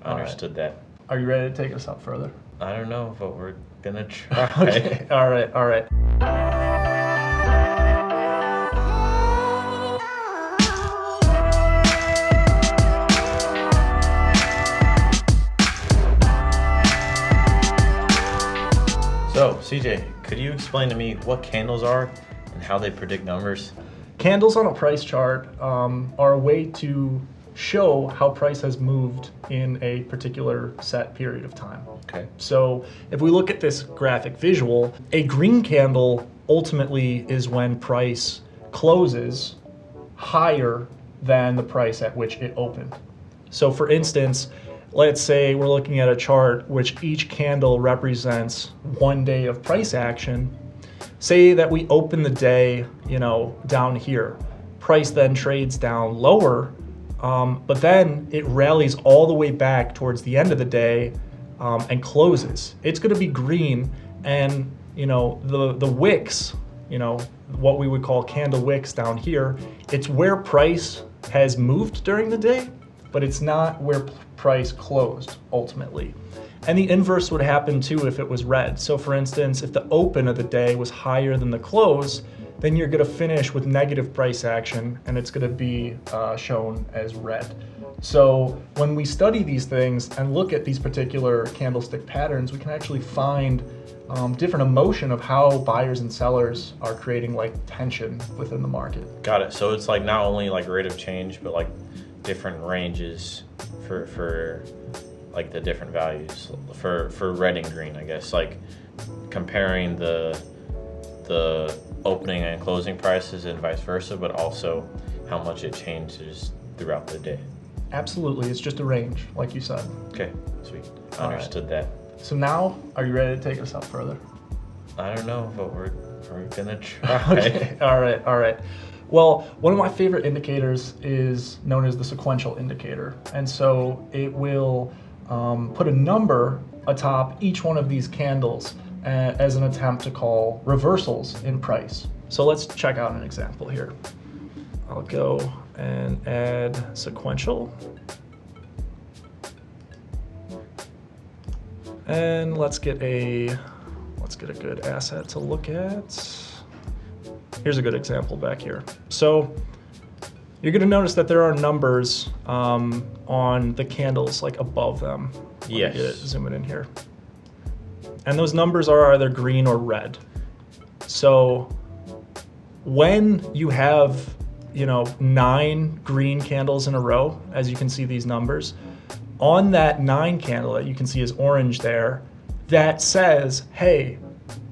Understood that. Are you ready to take us up further? I don't know, but we're gonna try. Okay, all right. So, CJ, could you explain to me what candles are and how they predict numbers? Candles on a price chart are a way to show how price has moved in a particular set period of time. Okay. So if we look at this graphic visual, a green candle ultimately is when price closes higher than the price at which it opened. So for instance, let's say we're looking at a chart which each candle represents 1 day of price action. Say that we open the day, down here. Price then trades down lower, but then it rallies all the way back towards the end of the day and closes. It's going to be green, and the wicks, what we would call candle wicks down here, it's where price has moved during the day, but it's not where price closed ultimately. And the inverse would happen too if it was red. So for instance, if the open of the day was higher than the close, then you're going to finish with negative price action, and it's going to be shown as red. So when we study these things and look at these particular candlestick patterns, we can actually find different emotion of how buyers and sellers are creating tension within the market. Got it. So it's not only rate of change, but different ranges for the different values for red and green, I guess, comparing the opening and closing prices and vice versa, but also how much it changes throughout the day. Absolutely. It's just a range, like you said. Okay, sweet. Understood that. So now, are you ready to take us up further? I don't know, but we're gonna try. Okay, all right. Well, one of my favorite indicators is known as the sequential indicator. And so it will put a number atop each one of these candles as an attempt to call reversals in price. So let's check out an example here. I'll go and add sequential. And let's get a good asset to look at. Here's a good example back here. So you're going to notice that there are numbers on the candles above them. Yes. Zoom it in here. And those numbers are either green or red. So when you have 9 green candles in a row, as you can see these numbers, on that 9 candle that you can see is orange there, that says, hey,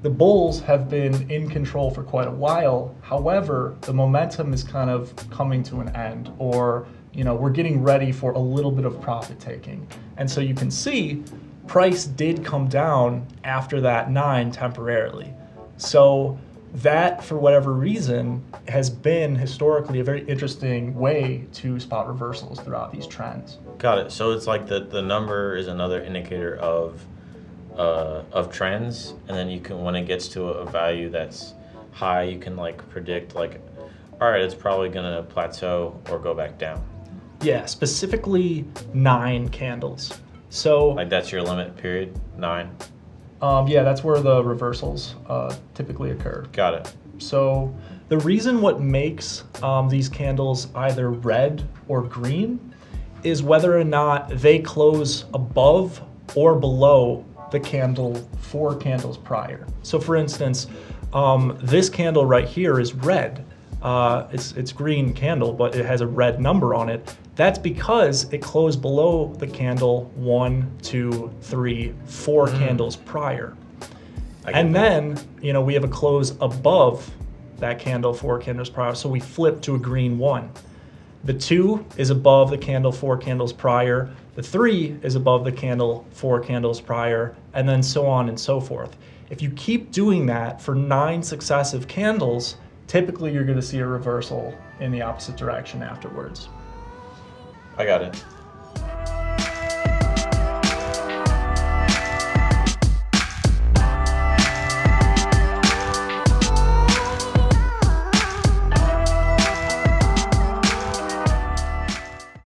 the bulls have been in control for quite a while. However, the momentum is kind of coming to an end, or we're getting ready for a little bit of profit taking. And so you can see price did come down after that 9 temporarily. So that, for whatever reason, has been historically a very interesting way to spot reversals throughout these trends. Got it. So it's the number is another indicator of trends, and then you can, when it gets to a value that's high, you can predict all right, it's probably gonna plateau or go back down. Yeah, specifically 9 candles. So that's your limit period, 9. Yeah, that's where the reversals typically occur. Got it. So the reason what makes these candles either red or green is whether or not they close above or below the candle 4 candles prior. So for instance, this candle right here is red. It's green candle, but it has a red number on it. That's because it closed below the candle 1, 2, 3, 4 candles prior. And then, we have a close above that candle 4 candles prior, so we flip to a green 1. The 2 is above the candle 4 candles prior. The 3 is above the candle 4 candles prior, and then so on and so forth. If you keep doing that for 9 successive candles, typically you're going to see a reversal in the opposite direction afterwards. I got it.